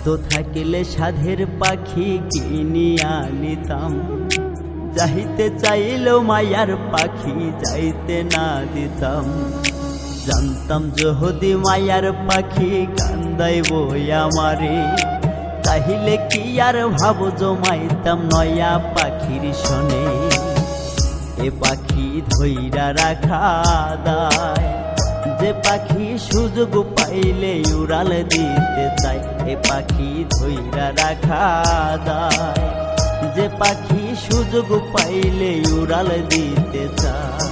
সাধ্য থাকিলে সাধের পাখি কিনিয়া নিতাম, যাইতে চাইলেও মায়ার পাখি যাইতে না দিতাম। জানতাম যদি মায়ার পাখি কান্দাইব আমারে, তাহিলে কি আর ভাব জমাইতাম নয়া পাখির শনে। এ পাখি ধইরা রাখা দায়, যে পাখি সুযোগ পাইলে উড়াল দিতে চায়। এ পাখি ধইরা রাখা দায়, যে পাখি সুযোগ পাইলে উড়াল দিতে চায়।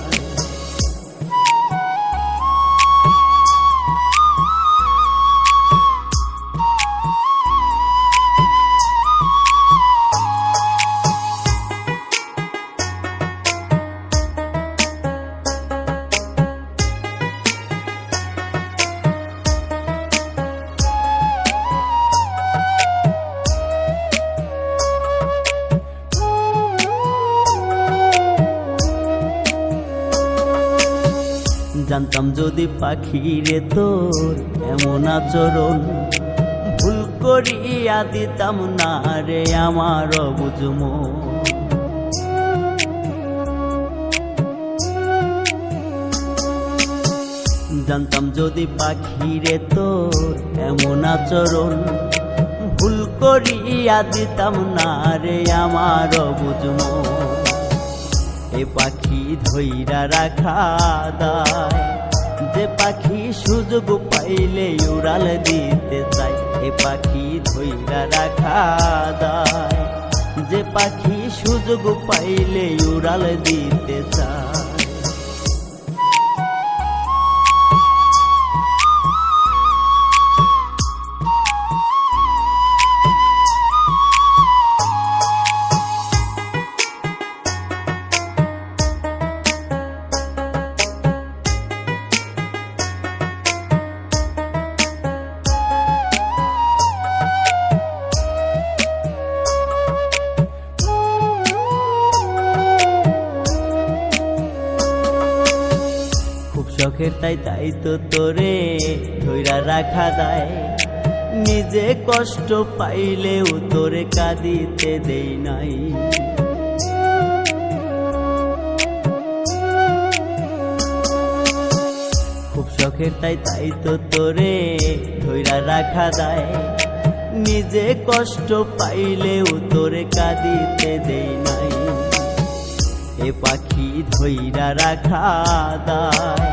জানতাম যদি পাখিরে তোর এমন আচরণ, ভুল করিয়া দিতাম না রে আমার অবুঝ মন। জানতাম যদি পাখিরে তোর এমন আচরণ, ভুল করিয়া দিতাম না রে আমার অবুঝ মন। এ পাখি ধইরা রাখা দায়, যে পাখি সুযোগ পাইলে উড়াল দিতে চায়। এ পাখি ধইরা রাখা দায়, যে পাখি সুযোগ পাইলে উড়াল দিতে চায়। শখের তাই তো তোরে ধইরা রাখা দায়, নিজে কষ্ট পাইলেও তোরে কাঁদিতে দেই নাই। খুব শখের তাই তো তোরে ধইরা রাখা দায়, নিজে কষ্ট পাইলেও তোরে কাঁদিতে দেই নাই। এ পাখি ধইরা রাখা দায়,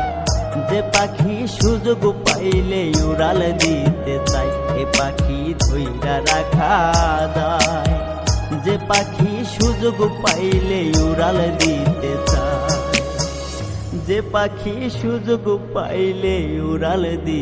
যে পাখি সুযোগ পাইলে উড়াল দিতে চায়। এ পাখি ধইরা রাখা দায়, যে পাখি সুযোগ পাইলে উড়াল দিতে চায়। যে পাখি সুযোগ পাইলে উড়াল দিতে